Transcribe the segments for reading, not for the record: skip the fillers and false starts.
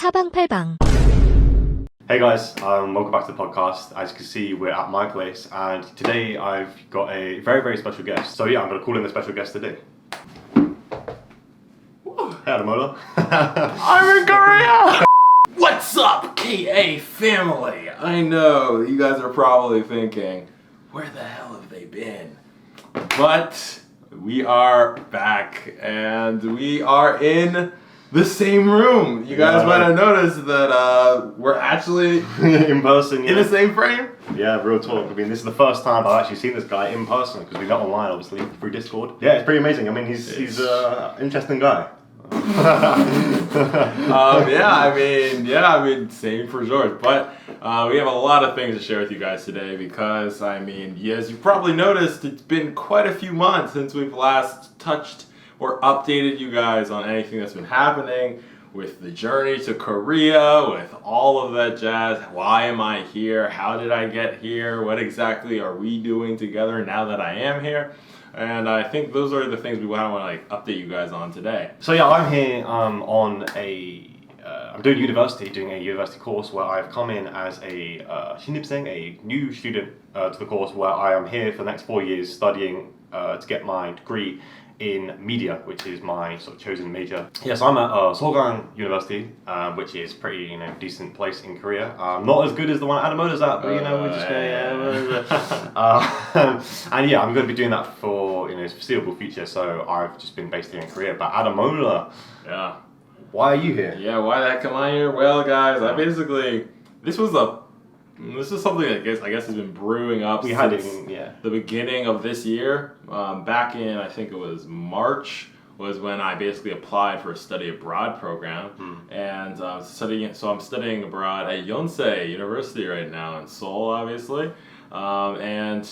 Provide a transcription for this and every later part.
사방팔방. Hey guys, welcome back to the podcast. As you can see, we're at my place, and today I've got a very, very special guest. So yeah, I'm going to call in the special guest today. Hey Adamola. I'm in Korea! What's up, KA family? I know you guys are probably thinking, where the hell have they been? But we are back, and we are in the same room. You guys might have noticed that we're actually in person, in the same frame. Yeah, real talk. I mean, this is the first time I've actually seen this guy in person because we met online, obviously, through Discord. Yeah, it's pretty amazing. I mean, he's an interesting guy. I mean, same for George. But we have a lot of things to share with you guys today because, I mean, as you probably noticed, it's been quite a few months since we've last touched or updated you guys on anything that's been happening with the journey to Korea, with all of that jazz. Why am I here? How did I get here? What exactly are we doing together now that I am here? And I think those are the things we want to like update you guys on today. So yeah, I'm here I'm doing a university course where I've come in as a 신입생, a new student to the course, where I am here for the next 4 years studying to get my degree in media, which is my sort of chosen major. Yes, I'm at Sogang University, which is pretty decent place in Korea. Not as good as the one Adamola's at, but we're just and yeah, I'm going to be doing that for foreseeable future. So I've just been based here in Korea. But Adamola, yeah, why are you here? Yeah, why the heck am I here? Well, guys, this is something that I guess has been brewing up since the beginning of this year. Back in, I think it was March, was when I basically applied for a study abroad program. And I'm studying abroad at Yonsei University right now in Seoul, obviously. And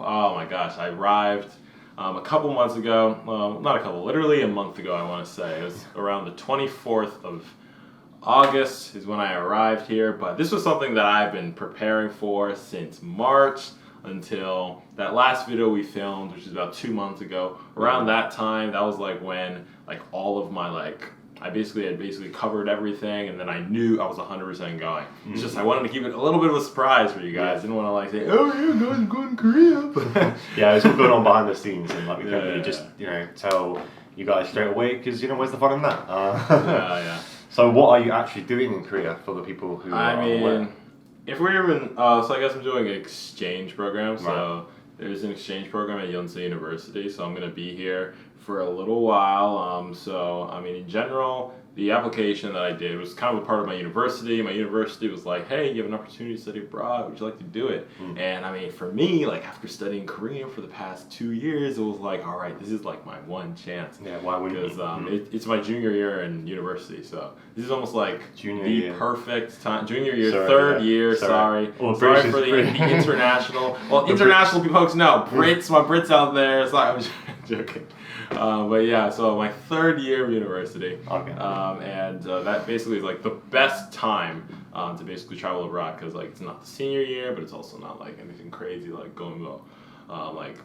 oh my gosh, I arrived a couple months ago. Literally a month ago, I want to say. It was around the 24th of August is when I arrived here, but this was something that I've been preparing for since March until that last video we filmed, which is about 2 months ago. Around that time, that was like when all of my I basically covered everything, and then I knew I was 100% going. It's just I wanted to keep it a little bit of a surprise for you guys. Didn't want to say, oh yeah, guys, I'm going to Korea. Yeah, it's all going on behind the scenes, and we can't really just tell you guys straight away because where's the fun in that? Yeah. So what are you actually doing in Korea for the people who are aware? If we're even, so I guess I'm doing an exchange program. So Right. There's an exchange program at Yonsei University. So I'm going to be here for a little while. In general, the application that I did was kind of a part of my university. My university was like, hey, you have an opportunity to study abroad. Would you like to do it? And for me, after studying Korean for the past 2 years, it was like, all right, this is my one chance. Yeah, why wouldn't you? Because it's my junior year in university. So this is almost like Junior the year. Perfect time. Junior year, Sorry, third yeah. year, Sorry. Well, sorry British for is the pretty- international. Well, international folks know. Brits, my Brits out there. Sorry, I'm joking. But yeah, so my third year of university. Okay. That basically is the best time to basically travel abroad because it's not the senior year, but it's also not anything crazy going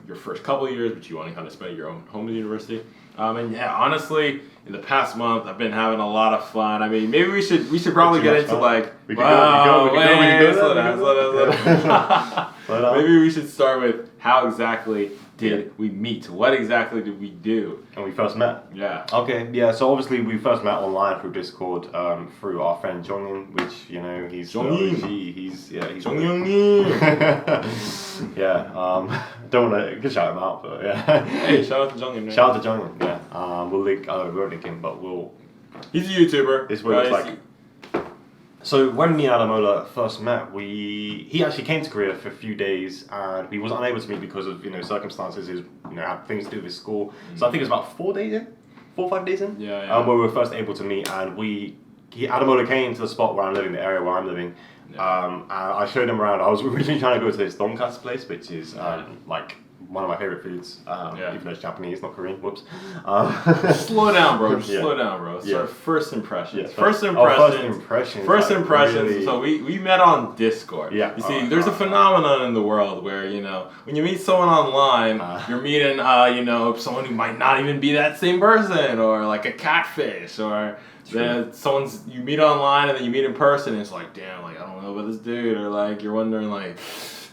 your first couple of years, but you want to kind of spend at your own home university. Honestly, in the past month, I've been having a lot of fun. I mean, maybe we should probably get into We could go. slow down. Maybe we should start with how exactly did we meet? What exactly did we do? And we first met? Yeah. Okay, yeah, so obviously we first met online through Discord, through our friend Jongin, which, he's Jongin. He's Jongin. Yeah, don't want to shout him out, but yeah. Hey, shout out to Jongin. Man. Shout out to Jongin, yeah. We'll link, we won't link him, but we'll... He's a YouTuber. This is what it looks like. So when me and Adamola first met, he actually came to Korea for a few days, and he was unable to meet because of circumstances. He had things to do with his school. So I think it was about 4 or 5 days in. Yeah. Where we were first able to meet, and Adamola came to the spot where I'm living, the area where I'm living. And I showed him around. I was originally trying to go to this donkasu place, which is one of my favorite foods. Even though it's Japanese, not Korean. Whoops. Slow down, bro. Slow down, bro. So first impressions. First impressions. Really... So we met on Discord. Yeah. You see, there's a phenomenon in the world where, you know, when you meet someone online, you're meeting, you know, someone who might not even be that same person, or like a catfish, or then you meet online and then you meet in person and it's like, damn, like, I don't know about this dude, or like, you're wondering, like,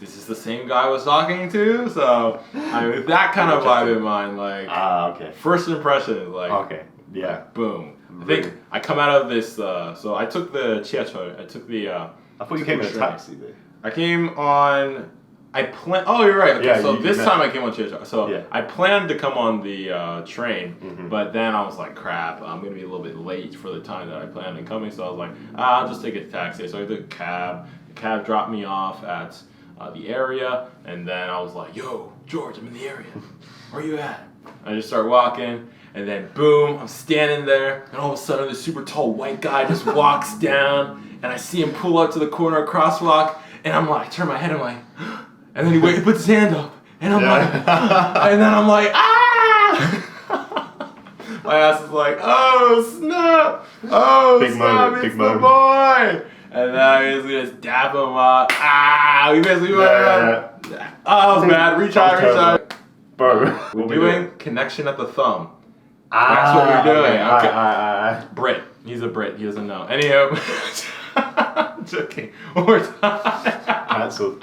is this the same guy I was talking to? So, with that kind of vibe in mind, like, okay. First impression is like, okay, yeah, like, boom. I think I come out of this, so I took the chiacho, I took the, I thought you came in a taxi there. I came on, oh, you're right. Okay, yeah, so this time I came on chiacho. So I planned to come on the train, but then I was like, crap, I'm going to be a little bit late for the time that I planned on coming. So I was like, I'll just take a taxi. So I took a cab. The cab dropped me off at the area, and then I was like, yo, George, I'm in the area. Where you at? I just start walking, and then boom, I'm standing there, and all of a sudden this super tall white guy just walks down, and I see him pull up to the corner crosswalk, and I'm like, turn my head, I'm like, and then he puts his hand up, and I'm like, and then I'm like, ah! My ass is like, oh snap! Oh big snap! Moment, It's the boy! And then I basically just dap him up. Ah! We basically went. Oh, that was bad. Retry. Bro, we're doing connection at the thumb. That's what we're doing. Okay. Brit. He's a Brit. He doesn't know. Anyhow. I'm joking. One more time.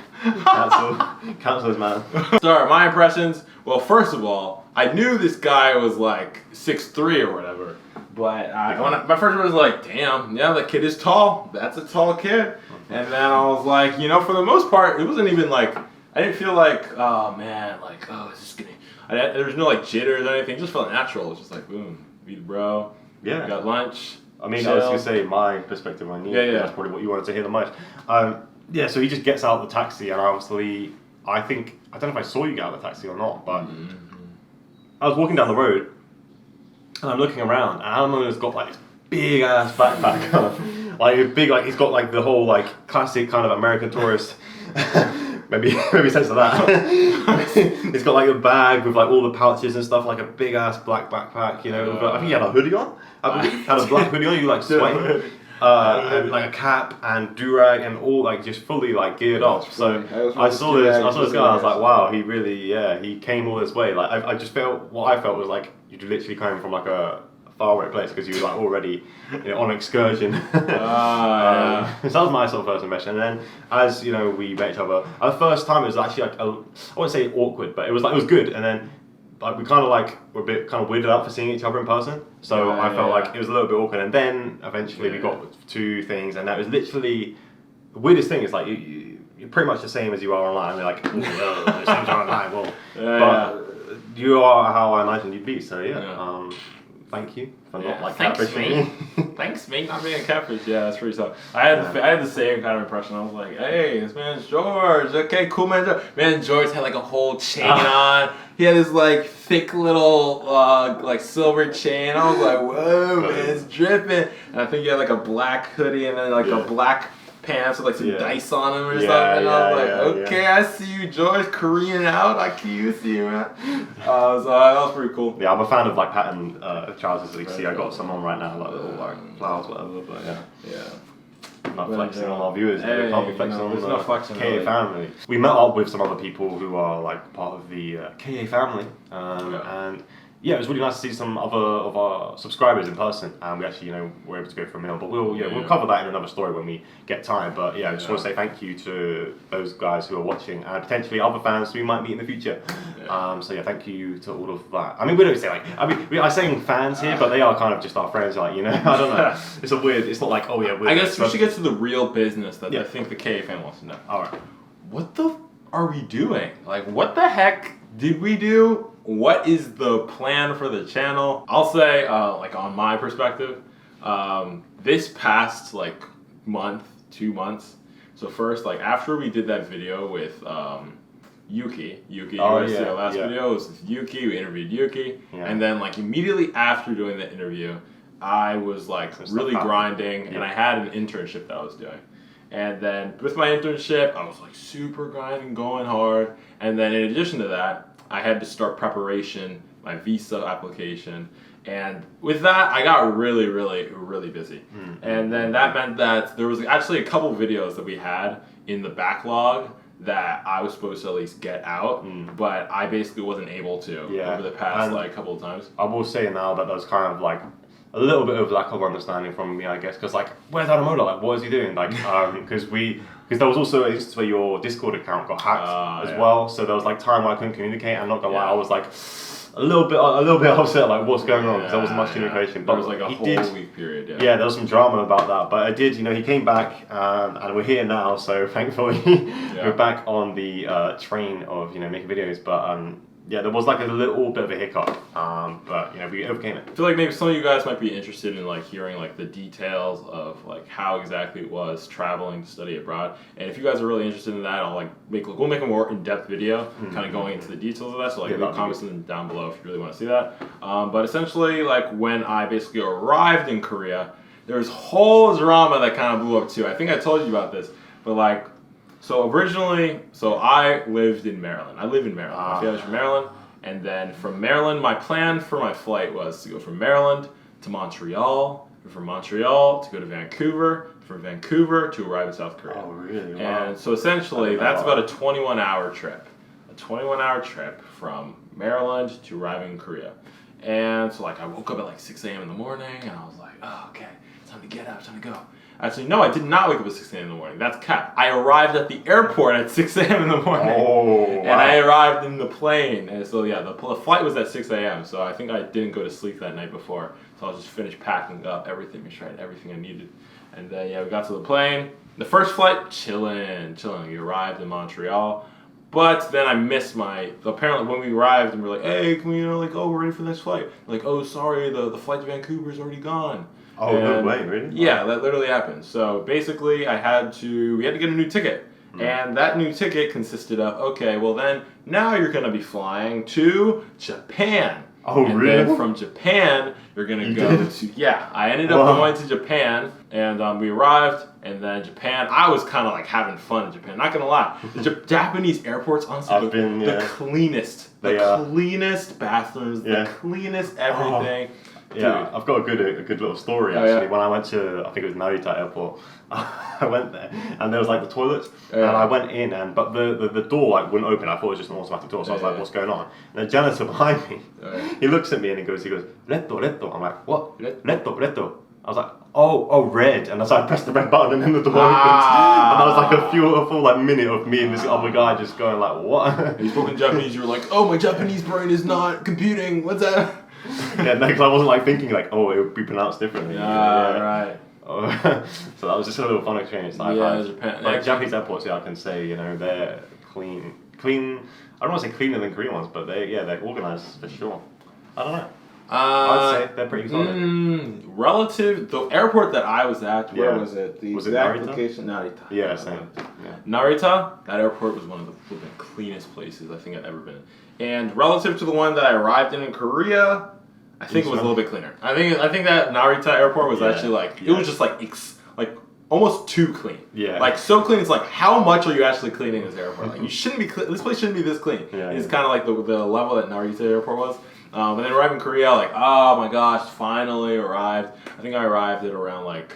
Cancelled, man. Sorry, my impressions. Well, first of all, I knew this guy was like 6'3" or whatever. But my first one was like, damn, yeah, that kid is tall. That's a tall kid. And then I was like, you know, for the most part, it wasn't even like, I didn't feel like, oh man, like, oh, is this gonna, there was no like jitters or anything. It just felt natural. It was just like, boom, meet the bro. Yeah. We got lunch. I mean, chill. I was going to say my perspective on you. Yeah. That's probably what you wanted to hear the most. Yeah, so he just gets out of the taxi, and obviously, I don't know if I saw you get out of the taxi or not, but I was walking down the road, and I'm looking around, and Alan has got like this big ass backpack on. Like big, like he's got like the whole like classic kind of American tourist. maybe sense of that. He's got like a bag with like all the pouches and stuff, like a big ass black backpack. You know, I think he had a hoodie on. I believe had a black hoodie on. You like sweating. And like a cap and durag and all like just fully like geared up. So I saw this guy. I was like, wow, he really, he came all this way. Like I just felt what I felt was like you literally came from like a faraway place because you were like already on an excursion. So that was my sort of first impression. And then as you know, we met each other. The first time it was actually like I wouldn't say awkward, but it was good. And then like we kind of like were a bit kind of weirded out for seeing each other in person. So I felt like it was a little bit awkward. And then eventually we got two things, and that was literally the weirdest thing. Is like you're pretty much the same as you are online. They're like, the same as online. Well, but you are how I imagined you'd be. So thank you for not like catfishing. Thanks, mate. Not being a catfish. Yeah, that's pretty tough. I had the same kind of impression. I was like, hey, this man's George. Okay, cool, man. Man, George had like a whole chain on. He had this like thick little like silver chain. I was like, whoa, man, it's dripping. And I think he had like a black hoodie and then like a black pants with like some dice on them or something. And I was like, okay, I see you, George, Korean out. I can see you, man. So that was pretty cool. Yeah, I'm a fan of like patterned trousers. As you can see, I got some on right now, like little like flowers, whatever. But yeah. Not flexing on our viewers. Hey, we can't be flexing on no flexing KA family. We met up with some other people who are like part of the KA family, and yeah, it was really nice to see some other of our subscribers in person, and we actually, were able to go for a meal. But we'll cover that in another story when we get time. But yeah, I just want to say thank you to those guys who are watching, and potentially other fans who we might meet in the future. So yeah, thank you to all of that. I mean, we don't say we are saying fans here, but they are kind of just our friends. Like, I don't know. It's a weird. It's not like I guess we should get to the real business that I think the KA fan wants to know. All right. What the are we doing? Like, what the heck did we do? What is the plan for the channel? I'll say, like on my perspective, this past like month, 2 months. So first, like after we did that video with Yuki, last video was with Yuki. We interviewed Yuki, and then like immediately after doing the interview, I was like really grinding, and I had an internship that I was doing. And then with my internship, I was like super grinding, going hard. And then in addition to that, I had to start preparation, my visa application. And with that, I got really, really, really busy. And then that meant that there was actually a couple videos that we had in the backlog that I was supposed to at least get out, but I basically wasn't able to over the past like couple of times. I will say now that there's kind of like a little bit of lack of understanding from me, I guess, because like, where's Adamola? Like, what is he doing? Like, because there was also an instance where your Discord account got hacked as well, so there was like time where I couldn't communicate. And not gonna lie, I was like a little bit upset, like what's going on, because there wasn't much communication. But there was like a whole week period. Yeah, there was some drama about that, but I did. He came back, and we're here now. So thankfully, we're back on the train of making videos. But yeah, there was like a little bit of a hiccup, but we overcame it. I feel like maybe some of you guys might be interested in like hearing like the details of like how exactly it was traveling to study abroad. And if you guys are really interested in that, I'll like we'll make a more in-depth video, kind of going into the details of that. So like leave comments down below if you really want to see that. But essentially, like when I basically arrived in Korea, there was whole drama that kind of blew up too. I think I told you about this, but like. So originally, I lived in Maryland. I live in Maryland. My family's from Maryland. And then from Maryland, my plan for my flight was to go from Maryland to Montreal, from Montreal to go to Vancouver, from Vancouver to arrive in South Korea. Oh, really? Wow. And so essentially, that's about a 21-hour trip. A 21-hour trip from Maryland to arriving in Korea. And so like I woke up at like 6 a.m. in the morning, and I was like, oh, okay, time to get up, time to go. Actually, no, I did not wake up at 6 a.m. in the morning. That's cap. I arrived at the airport at 6 a.m. in the morning. Oh, wow. And I arrived in the plane. And so, yeah, the flight was at 6 a.m. So I think I didn't go to sleep that night before. So I just finished packing up everything, everything I needed. And then, yeah, we got to the plane. The first flight, chilling. We arrived in Montreal. But then I missed apparently when we arrived and we were like, hey, can we, we're ready for the next flight. Like, oh, sorry, the flight to Vancouver is already gone. Oh, no way, really? Yeah, that literally happened. So basically, we had to get a new ticket. And that new ticket consisted of, okay, well then, now you're going to be flying to Japan. Oh, and really? Then from Japan, you're going to go to, I ended up going to Japan, and we arrived, and then Japan, I was kind of like having fun in Japan, not going to lie. The Japanese airports, honestly, the cleanest. The cleanest bathrooms, the cleanest everything. Yeah, I've got a good little story actually. When I went to, I think it was Narita Airport, I went there and there was like the toilets, and I went in, but the door like wouldn't open. I thought it was just an automatic door, so I was like, what's going on? And the janitor behind me, he looks at me and he goes, Retto. I'm like, what? Retto. I was like, oh, red. And so I pressed the red button and then the door opened. And that was like a full like minute of me and this other guy just going like, what? You spoke in Japanese, you were like, oh, my Japanese brain is not computing. What's that? Yeah, no, because I wasn't like thinking like, oh, it would be pronounced differently. Right. So that was just a little fun experience that I've had. Japan. Like Japanese airports, I can say, they're clean. I don't want to say cleaner than Korean ones, but they're organised for sure. I don't know. I'd say they're pretty solid. Relative, the airport that I was at, where was it? The was exact it location, Narita. Yeah, same. Yeah. Narita, that airport was one of the cleanest places I think I've ever been in. And relative to the one that I arrived in Korea, I think it was a little bit cleaner. I think that Narita airport was actually like it was just like almost too clean. Yeah. Like so clean. It's like how much are you actually cleaning this airport? Like you shouldn't be. This place shouldn't be this clean. It's kind of like the level that Narita airport was. But then arriving in Korea, like oh my gosh, finally arrived. I think I arrived at around like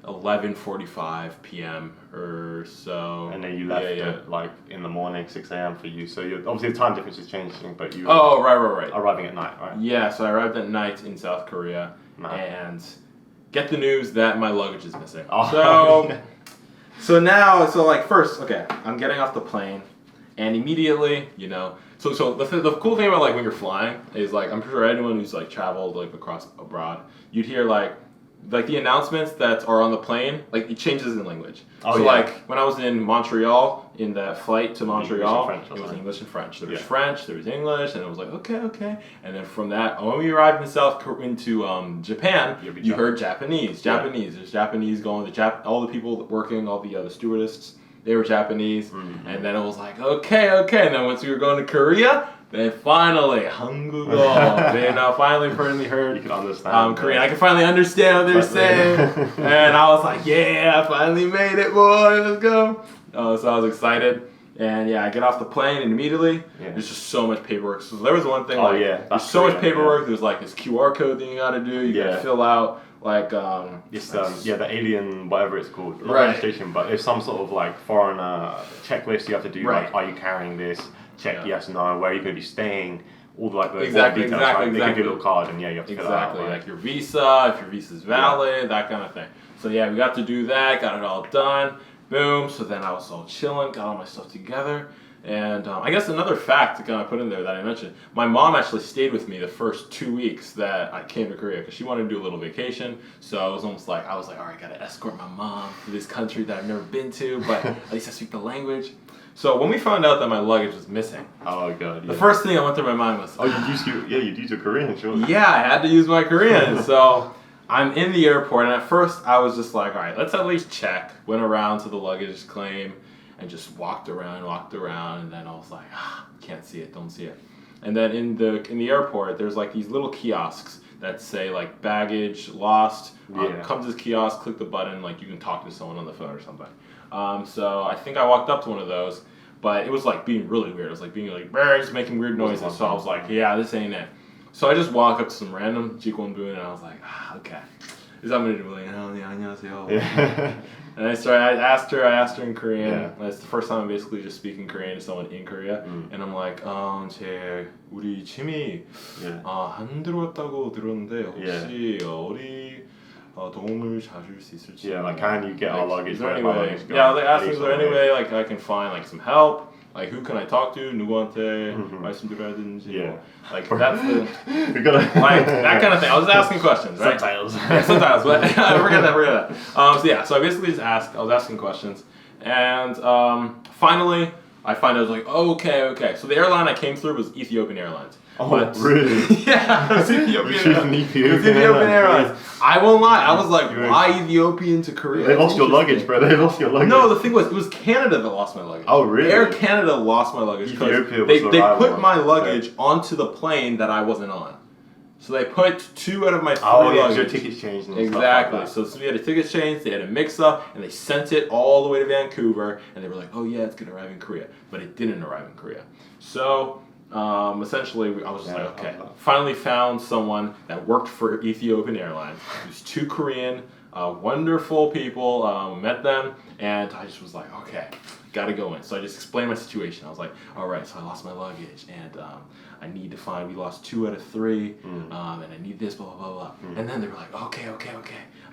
11:45 p.m. or so. And then you left at like in the morning, 6 a.m. for you. So obviously the time difference is changing, but you right. Arriving at night, right? Yeah, so I arrived at night in South Korea and get the news that my luggage is missing. Oh. So now, first, okay, I'm getting off the plane and immediately, so the cool thing about like when you're flying is like I'm sure anyone who's like traveled like across abroad, you'd hear like the announcements that are on the plane, like it changes in language. Like when I was in Montreal, in that flight to Montreal, it was English and French. There was French, there was English, and it was like okay. And then from that, when we arrived into Japan, you heard Japanese. There's Japanese going. All the people working, all the stewardesses, they were Japanese. And then it was like okay. And then once we were going to Korea. Then finally, 한국어. Then I finally heard you can understand Korean. I can finally understand what they're saying. And I was like, yeah, I finally made it, boy. Let's go. So I was excited. And I get off the plane and immediately there's just so much paperwork. So there was one thing there's so much paperwork. There's like this QR code thing you got to do. You got to fill out like the alien whatever it's called, not registration, but it's some sort of like foreigner checklist you have to do. Like, are you carrying this? Check yes, no. Where are you going to be staying? All the, like the exactly. They give you a little card and you have to fill it out. Right? Like your visa, if your visa's valid, that kind of thing. So we got to do that. Got it all done. Boom. So then I was all chilling, got all my stuff together. And I guess another fact to kind of put in there that I mentioned, my mom actually stayed with me the first 2 weeks that I came to Korea because she wanted to do a little vacation. So it was almost like, I was like, all right, gotta escort my mom to this country that I've never been to, but at least I speak the language. So when we found out that my luggage was missing, the first thing that went through my mind was, you'd use your Korean, sure. Yeah, I had to use my Korean. So I'm in the airport, and at first I was just like, all right, let's at least check. Went around to the luggage claim and just walked around, and then I was like, can't see it, don't see it. And then in the airport, there's like these little kiosks that say like baggage lost. Come to this kiosk, click the button, like you can talk to someone on the phone or something. So I think I walked up to one of those, but it was like being really weird. It was like being like, just making weird noises. So I was like, this ain't it. So I just walk up to some random Jikwon-bun and I was like, okay. This is what I'm gonna do, like, 안녕하세요. And I asked her in Korean. That's the first time I'm basically just speaking Korean to someone in Korea. And I'm like, 우리 짐이 안 들어왔다고 들었는데 혹시 어디 도움을 찾을 수 있을지. Like, can you get our luggage? Is there any way? Is there any way like I can find like some help? Like, who can I talk to? 누구한테 말씀드려야되는지. Like, that's the like that kind of thing. I was asking questions, right? Subtitles. Subtitles, but forget that. So I basically just I was asking questions, and finally I find I was like, okay. So the airline I came through was Ethiopian Airlines. Really? Yeah, it was Ethiopian Airlines. I won't lie, I was like, why Ethiopian to Korea? They lost your luggage, bro. They lost your luggage. No, the thing was, it was Canada that lost my luggage. Oh, really? Air Canada lost my luggage because they put my luggage onto the plane that I wasn't on. So they put 2 out of my 3 luggage. Your tickets changed and exactly. Stuff like that. So we had a ticket change, they had a mix-up, and they sent it all the way to Vancouver, and they were like, it's going to arrive in Korea. But it didn't arrive in Korea. So essentially, I was just like, okay. Finally found someone that worked for Ethiopian Airlines. It was 2 Korean, wonderful people. Met them, and I just was like, okay, gotta go in. So I just explained my situation. I was like, all right, so I lost my luggage, and I need to find. We lost 2 out of 3, and I need this, blah blah blah. And then they were like, okay,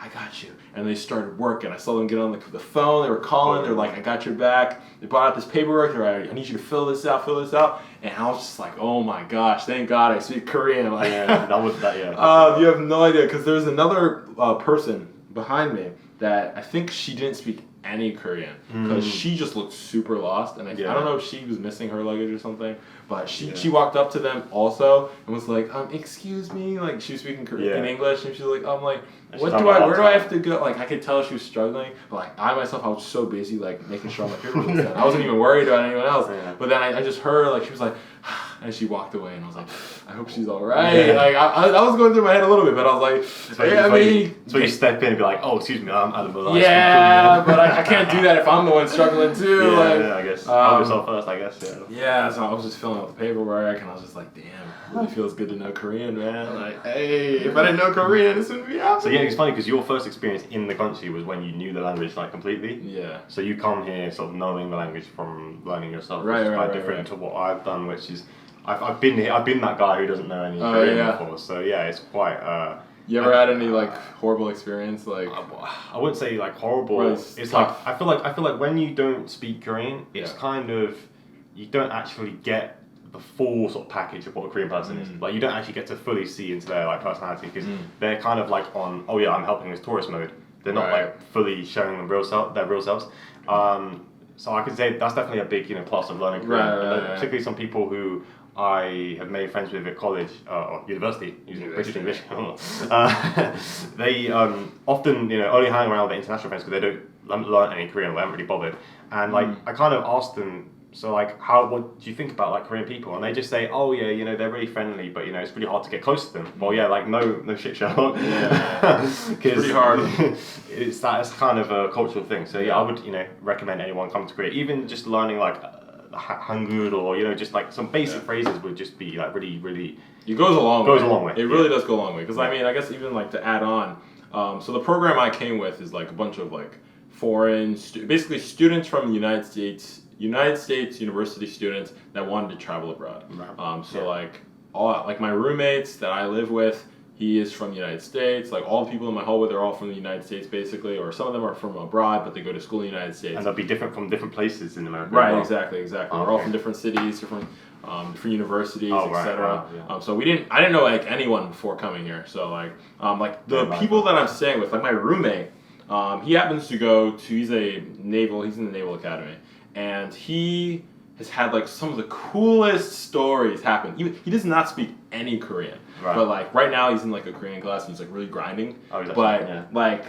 I got you. And they started working. I saw them get on the phone. They were calling. They were like, I got your back. They brought out this paperwork. They're like, I need you to fill this out. And I was just like, oh my gosh, thank God I speak Korean. Like, that was that. You have no idea, because there's another person behind me that I think she didn't speak any Korean because she just looked super lost, and I don't know if she was missing her luggage or something, but she walked up to them also and was like, excuse me, like she was speaking Korean in English, and she was like, I'm like, where do I have to go? Like, I could tell she was struggling, but like I was so busy like making sure my paper was done. I wasn't even worried about anyone else. But then I just heard like she was like, and she walked away, and I was like, I hope she's all right. Like I was going through my head a little bit, but I was like, so you step in and be like, oh, excuse me, I'm Adam. But I can't do that if I'm the one struggling too. I guess. Help yourself first, I guess. So I was just filling out the paperwork, and I was just like, damn, it really feels good to know Korean, man. Like, hey, if I didn't know Korean, this wouldn't be happening. So it's funny because your first experience in the country was when you knew the language like completely. Yeah. So you come here sort of knowing the language from learning yourself, which is quite different to what I've done, which is I've been here. I've been that guy who doesn't know any Korean before. So it's quite. You ever had any like horrible experience? Like, I wouldn't say like horrible. Really it's tough. like I feel like when you don't speak Korean, it's kind of you don't actually get the full sort of package of what a Korean person is. Like, you don't actually get to fully see into their like personality, because they're kind of like on, I'm helping this tourist mode. They're not like fully showing them their real selves. So I could say that's definitely a big plus of learning Korean. Particularly some people who I have made friends with at college or university, using British English. They often only hang around with their international friends because they don't learn any Korean. They haven't really bothered. And like I kind of asked them, so like, what do you think about like Korean people? And they just say, they're really friendly, but it's really hard to get close to them. Well, like no shit, Sherlock. It's pretty hard. That's kind of a cultural thing. So I would recommend anyone come to Korea, even just learning like hangul or just like some basic phrases would just be like really really. It goes a long way. It really yeah. does go a long way because I mean I guess even like to add on, so the program I came with is like a bunch of like foreign basically students from the United States university students that wanted to travel abroad. So like all like my roommates that I live with. He is from the United States. Like all the people in my hall with are all from the United States, basically, or some of them are from abroad, but they go to school in the United States. And they'll be different from different places in America. Right, exactly. We're all from different cities, different universities, etc. So I didn't know like anyone before coming here. So like the people that I'm staying with, like my roommate, he happens to go to he's in the Naval Academy, and he has had like some of the coolest stories happen. He does not speak any Korean. Right. But like right now he's in like a Korean class and he's like really grinding. Like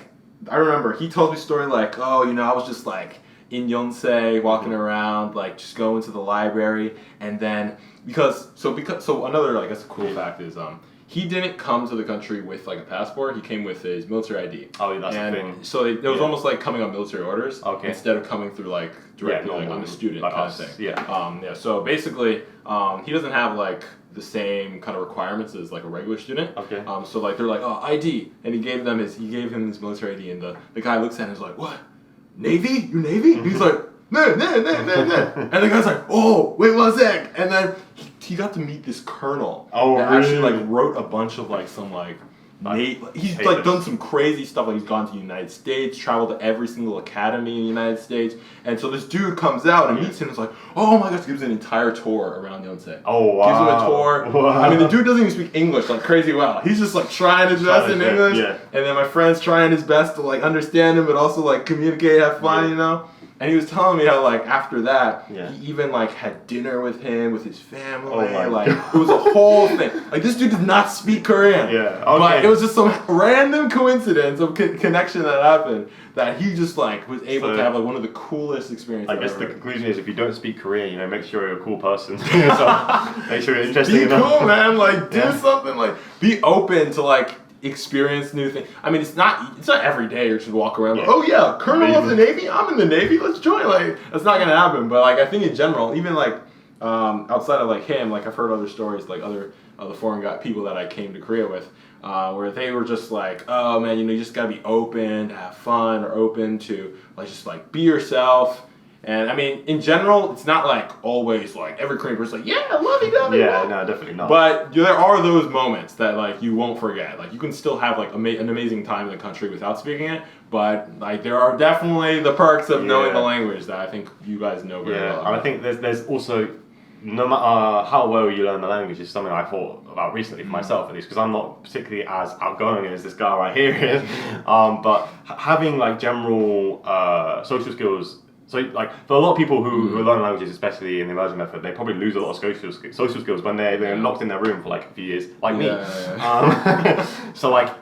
I remember he told me a story like, I was just like in Yonsei walking around, like just going to the library, and then because another I guess a cool fact is he didn't come to the country with like a passport. He came with his military ID. Oh, that's the thing. So it was almost like coming on military orders instead of coming through like directly like on the student like kind us. of thing. Yeah. So basically, he doesn't have like the same kind of requirements as like a regular student. Okay. So like they're like, oh, ID, and he gave him his military ID, and the guy looks at him and is like, what? Navy? You Navy? And he's like, no. And the guy's like, oh, wait 1 sec. And then he got to meet this colonel. Oh, that really? actually like wrote a bunch of like some like he's like done some crazy stuff. Like he's gone to the United States, traveled to every single academy in the United States, and so this dude comes out and meets him. And is like, oh my gosh, gives an entire tour around Yonsei. Oh wow! Gives him a tour. Wow. I mean, the dude doesn't even speak English like crazy well. He's just like trying his best in English, and then my friend's trying his best to like understand him, but also like communicate, have fun, And he was telling me how like after that he even like had dinner with him with his family. Like it was a whole thing. Like this dude did not speak Korean. But it was just some random coincidence of connection that happened that he just like was able to have like one of the coolest experiences. I guess the conclusion is if you don't speak Korean, make sure you're a cool person. So make sure you're interesting be enough. Cool, man. Like do something. Like be open to like experience new things. I mean, it's not every day you should walk around like, oh yeah, Colonel of the Navy, I'm in the Navy, let's join. Like that's not gonna happen. But like I think in general, even like outside of like him, like I've heard other stories, like other foreign people that I came to Korea with, where they were just like, oh man, you just gotta be open to have fun, or open to like just like be yourself. And I mean, in general, it's not like always like every Korean person's like, yeah, lovey-dovey. Yeah, no, definitely not. But there are those moments that like you won't forget. Like you can still have like an amazing time in the country without speaking it, but like there are definitely the perks of knowing the language that I think you guys know very well. And I think there's also, no matter how well you learn the language, is something I thought about recently for myself at least, because I'm not particularly as outgoing as this guy right here is. But having like general social skills. So, like, for a lot of people who learn languages, especially in the immersion method, they probably lose a lot of social skills when they're locked in their room for like a few years, like me. So, like,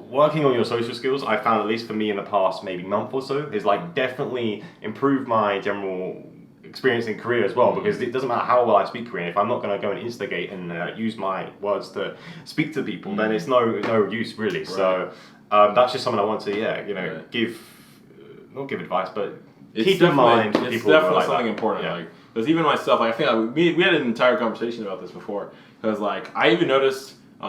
working on your social skills, I found, at least for me in the past maybe month or so, is like definitely improved my general experience in Korea as well, because it doesn't matter how well I speak Korean, if I'm not going to go and instigate and use my words to speak to people, then it's no use really. Right. So, that's just something I want to, not give advice, but keep in mind. It's definitely something important. Like, because even myself, like, I think we had an entire conversation about this before. Because like I even noticed, so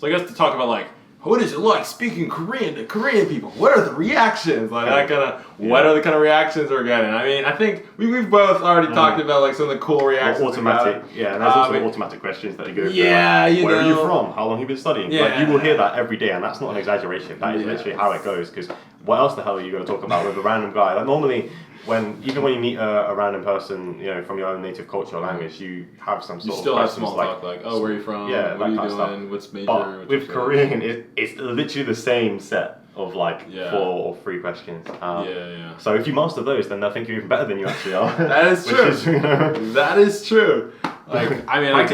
I guess to talk about like what is it like speaking Korean to Korean people? What are the reactions? Like that kind of what are the kind of reactions we're getting? I mean, I think we've both already talked about like some of the cool reactions. Automatic, and there's also automatic questions that you go through. Yeah, like, where are you from? How long have you been studying? Yeah. Like, you will hear that every day, and that's not an exaggeration. That is literally how it goes. Because what else the hell are you going to talk about with a random guy? Like normally, even when you meet a random person, from your own native culture or language, you have some sort of still have small talk like, oh, where are you from? Yeah, what are you doing? Stuff. What's major? But with Korean, it's literally the same set of like 4 or 3 questions. So if you master those, then they'll think you're even better than you actually are. That is true. That is true. Like, I mean, I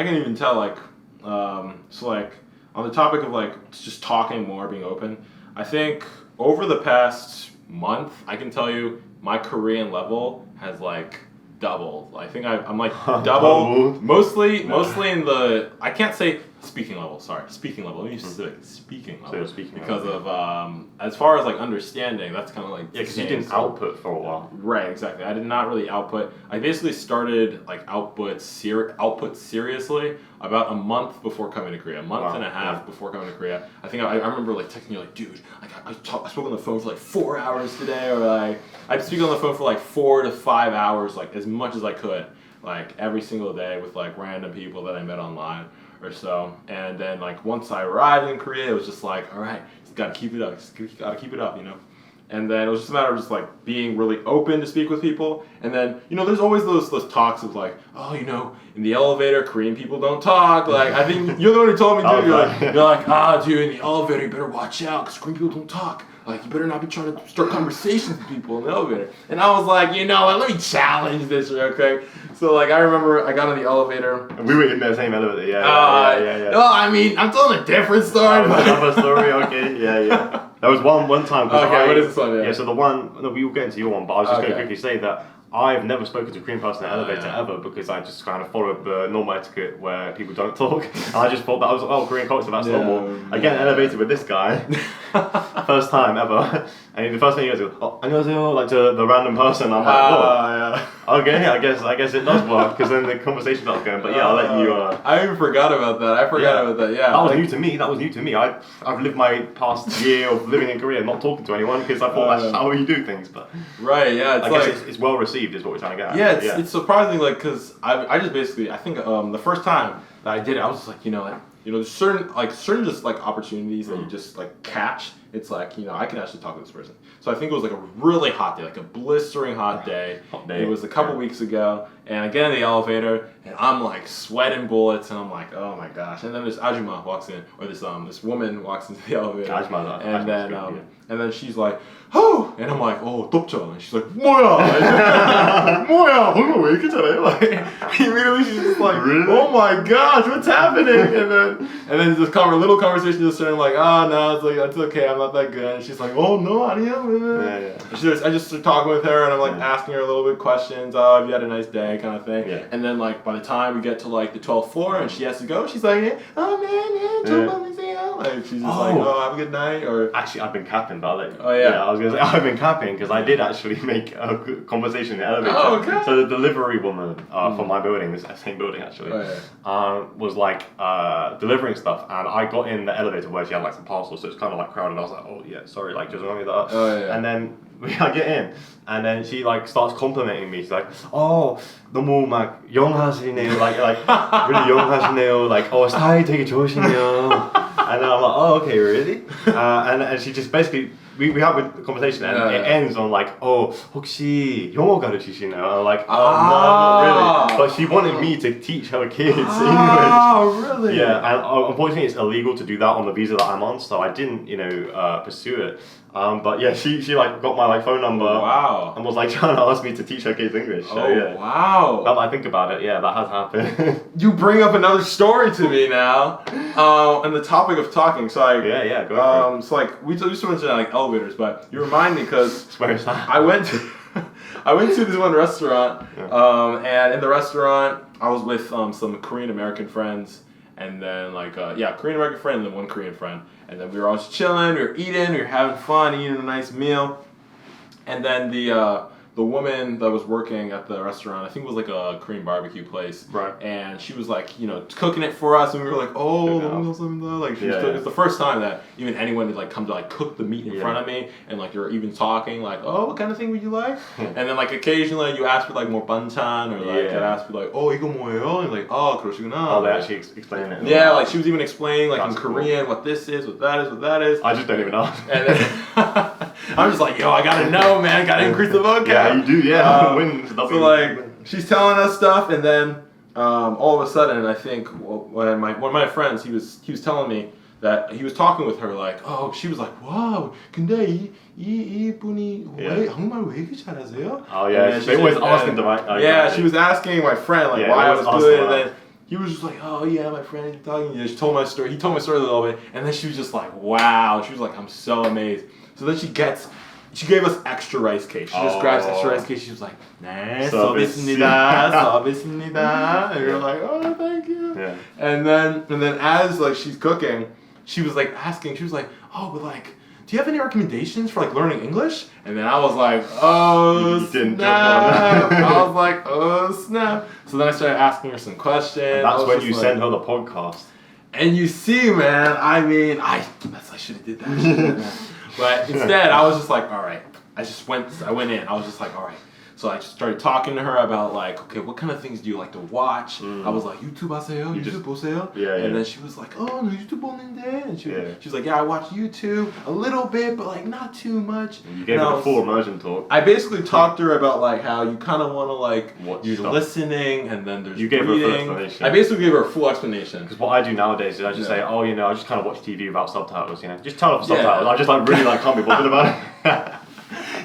can even tell like, so like on the topic of like just talking more, being open. I think over the past month, I can tell you my Korean level has like doubled. I think I'm like double. Mostly in the, I can't say speaking level. Sorry, speaking level. Let me be specific. Speaking level. So you're speaking because of as far as like understanding, that's kind of like because you didn't output for a while. Right, exactly. I did not really output. I basically started like output seriously about a month before coming to Korea. A month and a half before coming to Korea. I think I remember like texting you like, dude, like I spoke on the phone for like 4 hours today, or like I'd speak on the phone for like 4 to 5 hours, like as much as I could, like every single day with like random people that I met online or so. And then like once I arrived in Korea, it was just like, all right, just gotta keep it up, you know. And then it was just a matter of just like being really open to speak with people. And then, you know, there's always those talks of like, oh, you know, in the elevator, Korean people don't talk. Like, I think you're the one who told me too. You're like, dude, in the elevator, you better watch out because Korean people don't talk. Like, you better not be trying to start conversations with people in the elevator. And I was like, you know what, let me challenge this real quick. So, like, I remember I got in the elevator. We were in the same elevator, yeah. No, I mean, I'm telling a different story. Another story, okay, yeah. There was one time. Okay, what is this one? Yeah, so the one, no, we will get into your one, but I was just going to quickly say that I've never spoken to a Korean person in an elevator ever because I just kind of followed the normal etiquette where people don't talk. And I just thought that was, Korean culture, that's normal. I get in an elevator with this guy, first time ever, and the first thing he goes, 안녕하세요, like to the random person. I'm like, okay, I guess it does work because then the conversation starts going. But yeah, I'll let you. I even forgot about that. Yeah. That was new to me. I've lived my past year of living in Korea not talking to anyone because I thought that's how you do things. But right, yeah, I guess it's well received is what we're trying to get at. Yeah, it's surprising, like, because I just basically, I think the first time that I did it, I was just like, there's certain just like opportunities that you just like catch. It's like, I can actually talk to this person. So I think it was like a really hot day, like a blistering hot day. It was a couple weeks ago, and I get in the elevator, and I'm like sweating bullets, and I'm like, oh my gosh. And then this ajumma walks in, or this woman walks into the elevator, and then she's like, oh, and I'm like, oh, 덥죠. And she's like, 뭐야, 뭐야, 오늘 왜 이렇게 잘해? Like, immediately she's just like, really? Oh my gosh, what's happening? And then this little conversation just started like, no, it's okay, I'm not that good. And she's like, oh no, 아니야. I just started talking with her, and I'm like asking her a little bit questions. Oh, have you had a nice day, kind of thing. Yeah. And then like by the time we get to like the 12th floor and she has to go, she's like, oh man, like she's just like, oh, have a good night. Or actually, I've been capping, but like, I was gonna say I've been capping because I did actually make a good conversation in the elevator. Oh, okay. So the delivery woman from my building, this same building actually, was like delivering stuff, and I got in the elevator where she had like some parcels, so it's kind of like crowded. I was like, oh yeah, sorry, like just ignore me that. And then I get in, and then she like starts complimenting me. She's like, oh, 너무 막 영하시네요, like really 영하시네요, like 스타일 되게 좋으시네요. And then I'm like, oh, okay, really? And she just basically, we have a conversation, and it ends on like, oh, 혹시 영어 가르치시나요? And I'm like, oh, no, not really. But she wanted me to teach her kids English. Oh, really? Yeah, and unfortunately it's illegal to do that on the visa that I'm on, so I didn't, pursue it. But yeah, she like got my like phone number. Wow. And was like trying to ask me to teach her kids English. So, wow. Now that I think about it, yeah, that has happened. You bring up another story to me now. On the topic of talking, so like, go for it. So like we used to mention like elevators, but you remind me because where's that? I went to this one restaurant, and in the restaurant I was with some Korean American friends, and then like Korean American friend and then one Korean friend. And then we were all just chilling, we were eating, we were having fun, eating a nice meal. And then the woman that was working at the restaurant, I think it was like a Korean barbecue place. Right. And she was like, cooking it for us, and we were like, oh, like it's the first time that even anyone would like come to like cook the meat in front of me, and like you're even talking like, oh, what kind of thing would you like? And then like occasionally you ask for like more banchan, or like I'd ask for like, oh, 이거 뭐예요? And like, oh, 그러시구나. Oh, they actually explain it. Yeah, like she was even explaining like in Korean what this is, what that is. I just don't even know. And then I'm just like, yo, I gotta know, man, gotta increase the vocab. Yeah, you do, so like, she's telling us stuff, and then all of a sudden, I think when one of my friends, he was telling me that he was talking with her, like, she was like, wow, 근데 이분이 한국말 왜 이렇게 잘하세요? Oh yeah, they always asking the right. She was asking my friend like why I was good, and then he was just like, oh yeah, my friend, you're talking. She told my story. He told my story a little bit, and then she was just like, wow. She was like, I'm so amazed. So then she gets she gave us extra rice cake. She just grabs extra rice cake. She was like, 네, 서비스입니다, 서비스입니다. And you're like, oh, thank you. Yeah. And then as like she's cooking, she was like asking. She was like, oh, but like, do you have any recommendations for like learning English? And then I was like, oh snap! I was like, oh snap! So then I started asking her some questions. And that's when you send her the podcast. And you see, man, I mean, I should have did that. But instead, I was just like, all right. I went in. I was just like, all right. So I just started talking to her about like, okay, what kind of things do you like to watch? I was like, YouTube 하세요? YouTube 보세요? Yeah. And then she was like, oh, no, YouTube 보는데? And she was like, yeah, I watch YouTube a little bit, but like not too much. You gave her a full immersion talk. I basically talked to her about like how you kind of want to like, you're stuff. Listening and then there's You gave reading. her a full explanation. I basically gave her a full explanation. Because what I do nowadays is I just say, oh, you know, I just kind of watch TV without subtitles, you know. Just turn off the subtitles. I just like really like can't be bothered about it.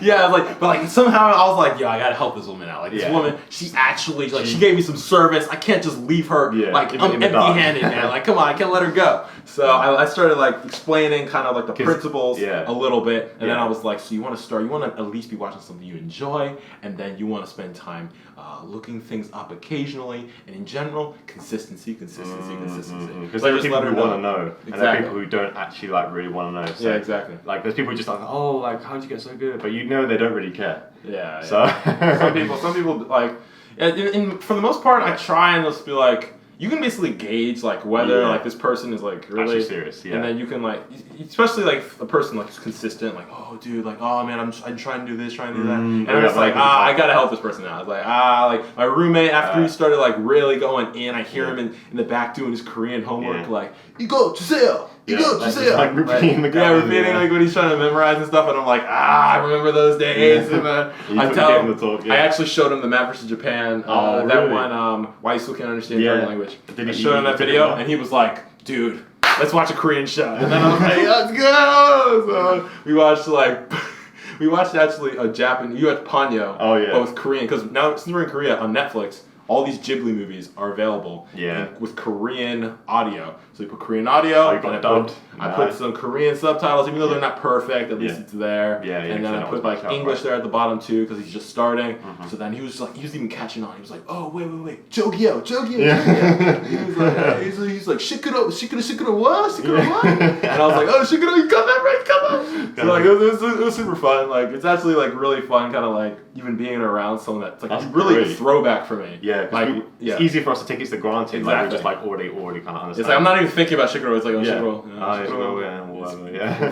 Yeah, I was like, but like somehow I was like, yo, I gotta help this woman out. Like this woman, she actually like she gave me some service. I can't just leave her like empty-handed, man. Like, come on, I can't let her go. So I started like explaining kind of like the principles a little bit, and then I was like, so you want to at least be watching something you enjoy, and then you want to spend time looking things up occasionally, and in general, consistency. Because there are people who want to know, and there are people who don't actually like really want to know. So, yeah, exactly. Like there's people who just like, oh, like how'd you get so good? But you know they don't really care. Yeah. So some people like, for the most part, I try and just be like, you can basically gauge like whether like this person is like really actually serious, and then you can like, especially like a person like who's consistent, like, oh dude, like, oh man, I'm trying to do this, trying to do that, and I'm just like, I gotta help this person out. I was like, like my roommate after he started like really going in, I hear him in the back doing his Korean homework, like, 이거 주세요. Like repeating repeating like when he's trying to memorize and stuff, and I'm like, I remember those days. And I tell him, I actually showed him the Map vs. Japan, that one, Why You Still Can't Understand Foreign Language. I showed him that video, and he was like, dude, let's watch a Korean show. And then I was like, let's go. So we watched actually a Japanese, you had Ponyo, but with Korean, because now since we're in Korea on Netflix, all these Ghibli movies are available with Korean audio. So you put Korean audio, I put some Korean subtitles, even though they're not perfect, at least it's there. And then I put like English there at the bottom too, because he's just starting. So then he was even catching on. He was like, oh, wait, 저기요. He's like, shikuro what? And I was like, oh, shikuro, you got that right, come on. So like, it was super fun. Like, it's actually like really fun, kind of like even being around someone that's like really a throwback for me. Yeah, like it's easy for us to take it for granted. Like we're just like already kind of understand. It's like I'm not even thinking about Shikuro. It's like Shikuro.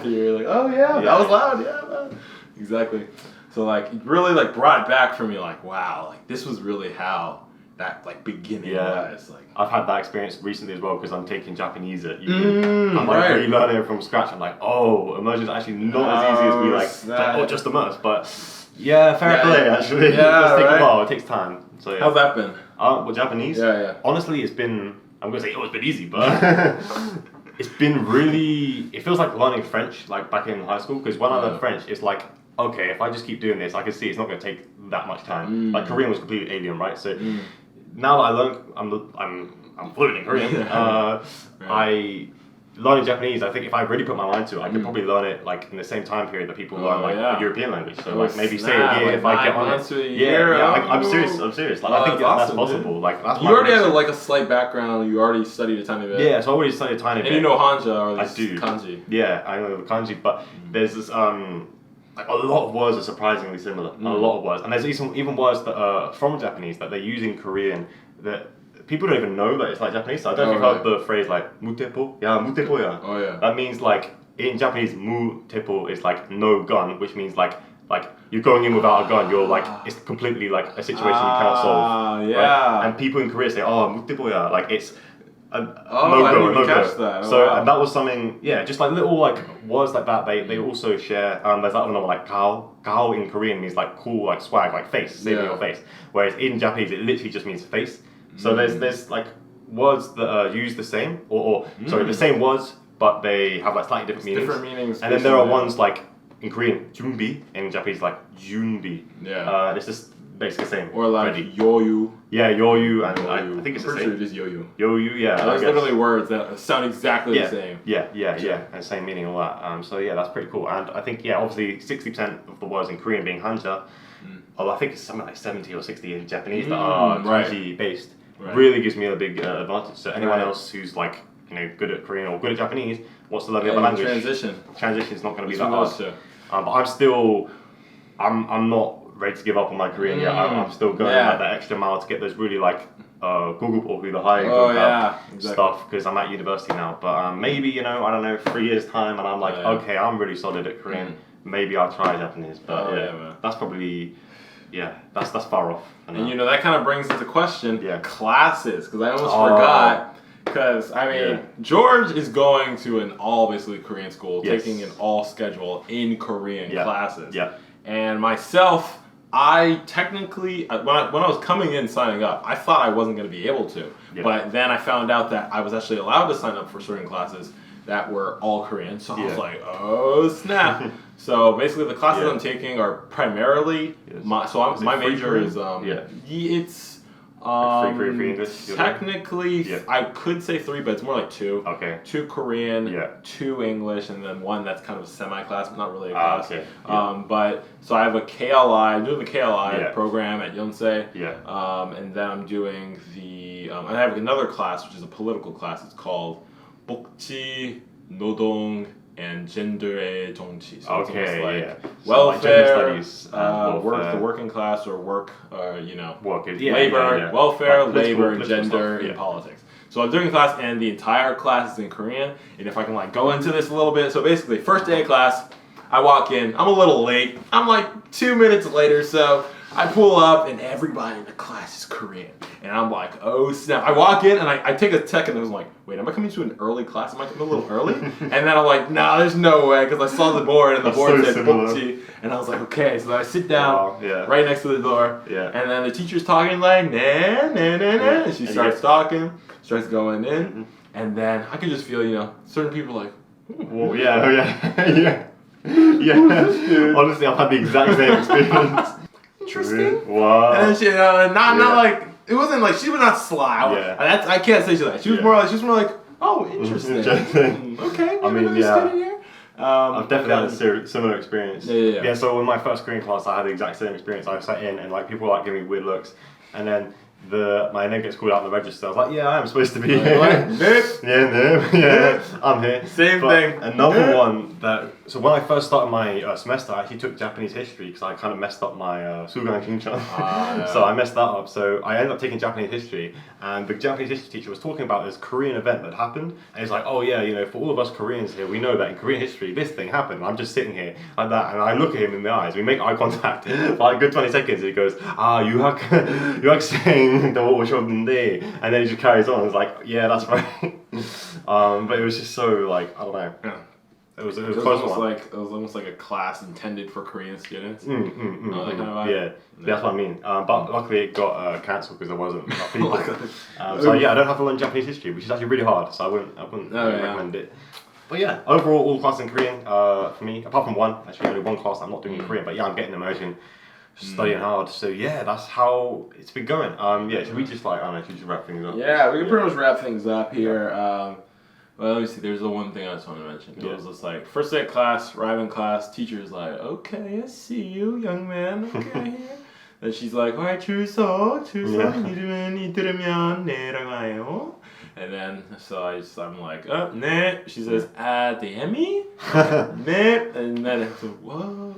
You're like, oh yeah, that was loud. Yeah, man. Exactly. So like, it really like brought it back for me. Like, wow, like this was really how that like beginning was. Like, I've had that experience recently as well because I'm taking Japanese at uni. I'm like relearning it from scratch. I'm like, oh, immersion is actually not as easy as we like. Just immerse, but. Yeah, fair play actually. It does take a while, it takes time. So yeah. How's that been? Well, Japanese? Yeah. Honestly, it's been, I'm going to say it's been easy, but it's been really, it feels like learning French like back in high school, because when I learned French, it's like, okay, if I just keep doing this, I can see it's not going to take that much time. Like Korean was completely alien, right? So now that I learn, I'm fluent in Korean. Learning Japanese, I think if I really put my mind to it, I could probably learn it like in the same time period that people learn like a European language. So like maybe say a year if I get on it. I'm serious. Like I think that's possible. Dude. Like that's you already have like a slight background. You already studied a tiny bit. Yeah, so I already studied a tiny bit. And you know Hanja or I do. Kanji. Yeah, I know the kanji, but there's this like a lot of words are surprisingly similar. A lot of words, and there's even words that are from Japanese that they use in Korean that. People don't even know that it's like Japanese. So I don't think I've heard the phrase like mutepo. Yeah, mutepo, yeah. Oh yeah. That means like in Japanese, mutepo is like no gun, which means like you're going in without a gun. You're like it's completely like a situation you can't solve. Yeah. Right? And people in Korea say, oh mutepo, yeah, like it's a I didn't even catch that. And that was something, just like little like words like that. They also share. There's that one like kao. Kao in Korean means like cool, like swag, like face, saving your face. Whereas in Japanese, it literally just means face. So there's like words that are used the same, or the same words, but they have like slightly different meanings. Different meanings. And then there are ones like in Korean, junbi, in Japanese like junbi. Yeah. It's just basically the same. Or like ready. yoyu. Yeah, yoyu, and I think it's the I'm same. pretty sure it is yoyu. Yoyu, yeah. There's literally words that sound exactly the same. Yeah, and same meaning, all that. So yeah, that's pretty cool. And I think obviously 60% of the words in Korean being hanja. I think it's something like 70 or 60 in Japanese that are kanji based. Really gives me a big advantage. So anyone else who's like good at Korean or good at Japanese wants to learn the other language. Transition is not going to be that hard. But I'm still, I'm not ready to give up on my Korean yet. I'm still going like that extra mile to get those really like Google through the high stuff because I'm at university now. But maybe I don't know, 3 years time, and I'm like, okay, I'm really solid at Korean. Maybe I'll try Japanese. But that's probably. Yeah, that's far off. And that kind of brings into question classes, because I almost forgot. Because George is going to an all basically Korean school, taking an all schedule in Korean classes. Yeah. And myself, I technically when I was coming in signing up, I thought I wasn't going to be able to. Yeah. But then I found out that I was actually allowed to sign up for certain classes that were all Korean. So I was like, oh snap. So basically, the classes I'm taking are primarily my major is it's free English. Technically I could say 3, but it's more like 2. Okay. 2 Korean, 2 English, and then 1 that's kind of a semi-class, but not really a class. Okay. But so I have a KLI. I'm doing the KLI program at Yonsei. And then I'm doing I have another class which is a political class. It's called 복지, 노동, and gender의 정치. So it's almost like welfare, like studies, work, the working class, or work, work, labor, welfare, like labor, political gender, stuff, and politics. So I'm doing class, and the entire class is in Korean. And if I can go into this a little bit, so basically, first day of class, I walk in. I'm a little late. I'm like 2 minutes later, so I pull up, and everybody in the class is Korean. And I'm like, oh snap. I walk in, and I take a second, and I was like, wait, am I coming to an early class? Am I coming a little early? And then I'm like, no, there's no way, because I saw the board, and the board said 복지. And I was like, okay. So then I sit down right next to the door. Yeah. And then the teacher's talking like, nah. And she starts talking, starts going in. And then I can just feel, certain people like, well, yeah. Honestly, I've had the exact same experience. Interesting. Wow. And then she, not like, it wasn't like, she was not sly. I can't say she's like, she was more like, oh, interesting. Okay. I've definitely had a similar experience. Yeah, so in my first Korean class, I had the exact same experience. I sat in, and people were giving me weird looks, and then my name gets called out in the register. I was like, yeah, I am supposed to be here. I'm here. Same thing. Another one so when I first started my semester, I actually took Japanese history because I kind of messed up my Sugan Kinchan. So I messed that up. So I ended up taking Japanese history, and the Japanese history teacher was talking about this Korean event that happened, and he's like, oh yeah, for all of us Koreans here, we know that in Korean history this thing happened. And I'm just sitting here like that, and I look at him in the eyes. We make eye contact for like a good 20 seconds. And he goes, you saying and then he just carries on. It's like, yeah, that's right. But it was just so I don't know. Yeah. It was almost like a class intended for Korean students. That's what I mean. But luckily it got cancelled because there wasn't enough people. So I don't have to learn Japanese history, which is actually really hard. So I wouldn't recommend it. But yeah, overall, all classes in Korean for me, apart from one. Actually, only one class I'm not doing in Korean. But yeah, I'm getting immersion. Studying hard, so yeah, that's how it's been going. Should we just should we just wrap things up? Yeah, we can pretty much wrap things up here. Well, let me see. There's the one thing I just want to mention. It was just first day of class, arrive in class. Teacher's like, okay, I see you, young man. Okay, here. Then she's like, alright, 출석, 이름은 들으면 내려가요. And then I'm like, 네. She says, DM이? 네. And then I said, whoa.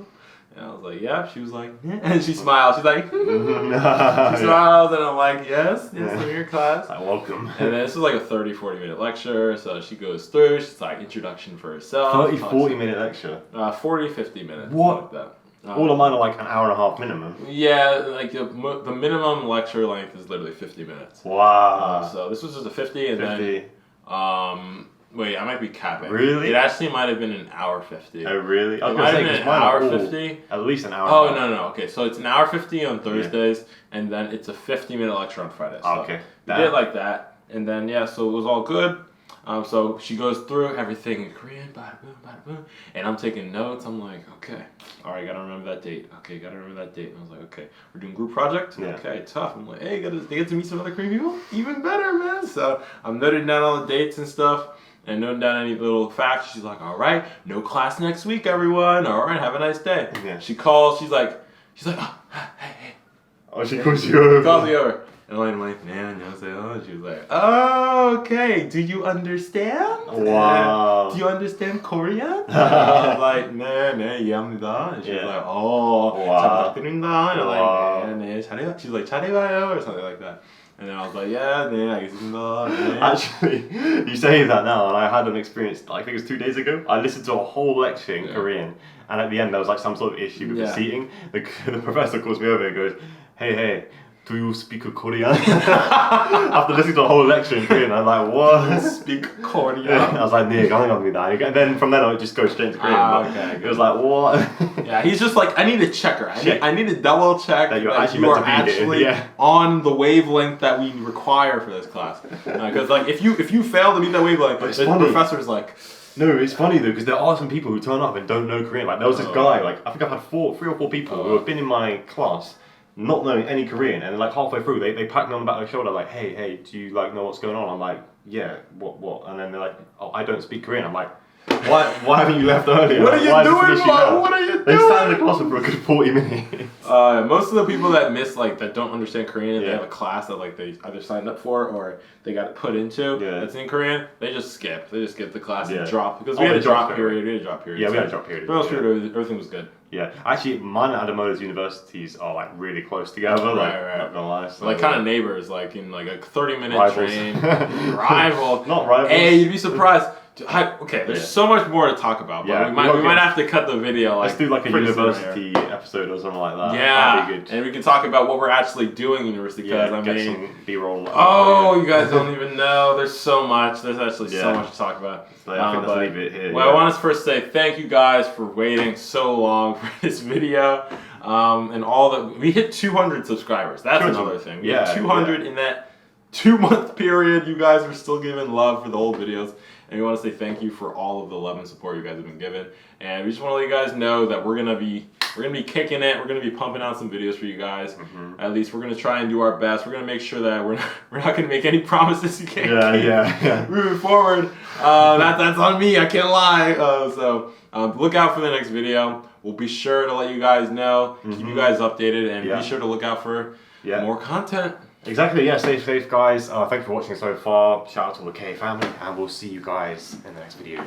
And I was like, yeah. She was like, yeah. And she smiled. She's like, she smiles, and I'm like, yes, I'm in your class. Welcome. And then this was a 30-40 minute lecture. So she goes through. She's like, introduction for herself. 30-40 minute lecture. 40-50 minutes. What? Like that. All of mine are an hour and a half minimum. Yeah, the minimum lecture length is literally 50 minutes. Wow. So this was just a 50, and 50. Then wait, I might be capping. Really? It actually might have been an hour 50. Oh, really? It might have been an hour 50. At least an hour. Oh, no. Okay, so it's an hour 50 on Thursdays, and then it's a 50-minute lecture on Fridays. So okay. We did like that. And then, so it was all good. So she goes through everything in Korean, bada boom, and I'm taking notes. I'm like, okay. all right, gotta remember that date. Okay, gotta remember that date. And I was like, okay, we're doing group project. Yeah. Okay, tough. I'm like, hey, they get to meet some other Korean people. Even better, man. So I'm noting down all the dates and stuff, and noting down any little facts. She's like, all right, no class next week, everyone. All right, have a nice day. Yeah. She calls. She's like, oh, hey. Oh, she calls you over. She calls me over. And I'm like, man, and she was like, oh, okay, do you understand? Wow. Do you understand Korean? And I was like, 네, 이해합니다. And she was like, oh, wow. 잘 부탁드립니다. And I'm like, 네, 잘해요. She's like, 잘해봐요, or something like that. And then I was like, yeah, 네, 알겠습니다. 네. Actually, you say that now, and I had an experience, I think it was 2 days ago. I listened to a whole lecture in Korean, and at the end there was like some sort of issue with the seating. The professor calls me over and goes, hey, do you speak Korean? After listening to a whole lecture in Korean, I'm like, what? Speak Korean? I was like, 네, 가능합니다. And then from then on, it just goes straight into Korean. Okay. It was like, what? Yeah, he's just like, I need to check her. I need to double check that you're that actually you meant are to be actually here. Yeah. on the wavelength that we require for this class. Because like, if you fail to meet that wavelength, the professor's like. No, it's funny though, because there are some people who turn up and don't know Korean. Like there was this guy, like I think I've had 3 or 4 people who have been in my class not knowing any Korean, and like halfway through they pat me on the back of the shoulder like, hey, do you like know what's going on? I'm like, yeah, what? And then they're like, oh, I don't speak Korean. I'm like, why haven't you left earlier? What are you doing? What are you doing? They sat in the classroom for a good 40 minutes. Most of the people that that don't understand Korean, they have a class that like they either signed up for or they got put into that's in Korean, they just skip. They just skip the class and drop. Because we had a drop period. Yeah, we had a drop period. But everything was good. Yeah, actually, mine and Adamoto's universities are like really close together. Right. Not gonna lie. So, like kind of neighbors, like in like a 30-minute rivals. train. Rival. Not rivals. Hey, you'd be surprised. Okay, there's so much more to talk about, but we might have to cut the video. Like, let's do like a university episode or something like that. Yeah, that'd be good. And we can talk about what we're actually doing in university. Because I mean, some B-roll. Oh, you guys don't even know. There's so much. There's actually so much to talk about. So I think let's leave it here. Well, I want to first say thank you guys for waiting so long for this video. And all that we hit 200 subscribers. That's another thing. We hit 200 in that 2-month period. You guys are still giving love for the old videos. And we want to say thank you for all of the love and support you guys have been given. And we just want to let you guys know that we're gonna be kicking it. We're gonna be pumping out some videos for you guys. At least we're gonna try and do our best. We're gonna make sure that we're not gonna make any promises you can't keep. Yeah. Moving forward, that's on me. I can't lie. So look out for the next video. We'll be sure to let you guys know, keep you guys updated, and be sure to look out for more content. Exactly, yeah, stay safe guys. Thanks for watching so far. Shout out to the K family, and we'll see you guys in the next video.